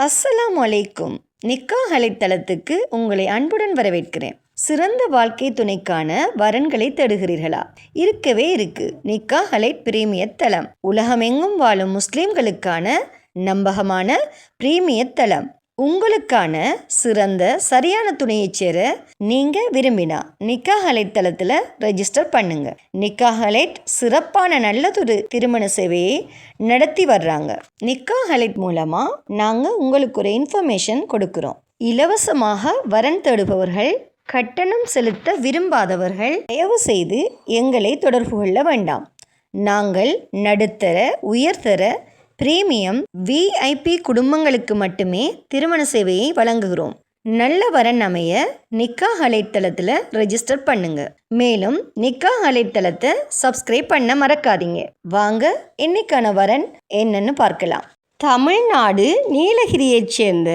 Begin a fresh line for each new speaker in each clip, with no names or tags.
அஸ்ஸலாமு அலைக்கும். நிக்காஹ் அலைத்தளத்துக்கு உங்களை அன்புடன் வரவேற்கிறேன். சிறந்த வாழ்க்கை துணைக்கான வரன்களை தேடுகிறீர்களா? இருக்கவே இருக்கு நிக்காஹ் அலைட் பிரீமியர் தளம். உலகமெங்கும் வாழும் முஸ்லிம்களுக்கான நம்பகமான பிரீமியர் தளம். உங்களுக்கான சிறந்த சரியான துணையை சேர நீங்க விரும்பினா நிக்காஹ் அலைட் தளத்துல ரெஜிஸ்டர் பண்ணுங்க. நிக்காஹ் அலைட் சிறப்பான நல்லதொரு திருமண சேவையை நடத்தி வர்றாங்க. நிக்காஹ் அலைட் மூலமா நாங்க உங்களுக்கு ஒரு இன்ஃபர்மேஷன் கொடுக்கிறோம். இலவசமாக வரன் தேடுபவர்கள், கட்டணம் செலுத்த விரும்பாதவர்கள் தயவு செய்து எங்களை தொடர்பு கொள்ள வேண்டாம். நாங்கள் நடுத்தர, உயர்தர, பிரீமியம், VIP குடும்பங்களுக்கு மட்டுமே திருமண சேவையை வழங்குகிறோம். நல்ல வரன் அமைய நிக்காஹ் அலைட் தளத்தில் ரெஜிஸ்டர் பண்ணுங்க. மேலும் நிக்காஹ் அலைட் தளத்தை சப்ஸ்கிரைப் பண்ண மறக்காதீங்க. வாங்க இன்னைக்கான வரன் என்னன்னு பார்க்கலாம். தமிழ்நாடு நீலகிரியைச் சேர்ந்த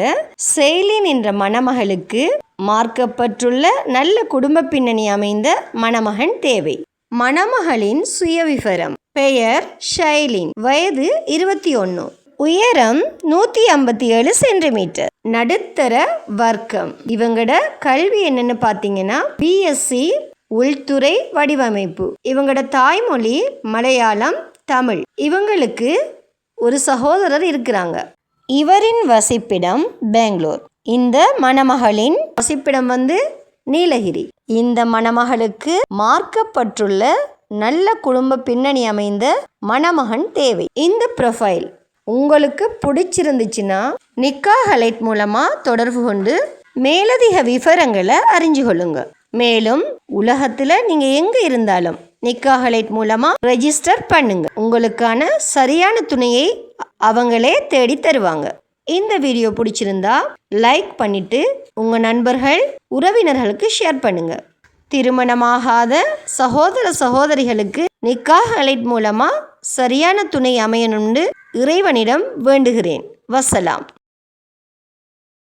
செயலின் என்ற மணமகளுக்கு மார்க்கப்பட்டுள்ள நல்ல குடும்ப பின்னணி அமைந்த மணமகன் தேவை. மணமகளின் சுயவிவரம்: பெயர் ஷைலின், வயது 21, உயரம் 157 சென்டிமீட்டர், நடுத்தர வர்க்கம். இவங்கட கல்வி என்னன்னு பார்த்தீங்கன்னா BSc உள்துறை வடிவமைப்பு. இவங்கட தாய்மொழி மலையாளம், தமிழ். இவங்களுக்கு ஒரு சகோதரர் இருக்கிறாங்க. இவரின் வசிப்பிடம் பெங்களூர். இந்த மணமகளின் வசிப்பிடம் நீலகிரி. இந்த மணமகளுக்கு மார்க்கப்பட்டுள்ள நல்ல குடும்ப பின்னணி அமைந்த மணமகன் தேவை. இந்த ப்ரொஃபைல் உங்களுக்கு பிடிச்சிருந்துச்சுன்னா நிக்காஹ் அலைட் மூலமா தொடர்பு கொண்டு மேலதிக விவரங்களை அறிஞ்சு கொள்ளுங்க. மேலும் உலகத்துல நீங்க எங்க இருந்தாலும் நிக்காஹ் அலைட் மூலமா ரெஜிஸ்டர் பண்ணுங்க. உங்களுக்கான சரியான துணையை அவங்களே தேடி தருவாங்க. இந்த வீடியோ பிடிச்சிருந்தா லைக் பண்ணிட்டு உங்க நண்பர்கள், உறவினர்களுக்கு ஷேர் பண்ணுங்க. திருமணமாகாத சகோதர சகோதரிகளுக்கு நிக்காஹ் அலைட் மூலமா சரியான துணை அமையணும்னு இறைவனிடம் வேண்டுகிறேன். வசலாம்.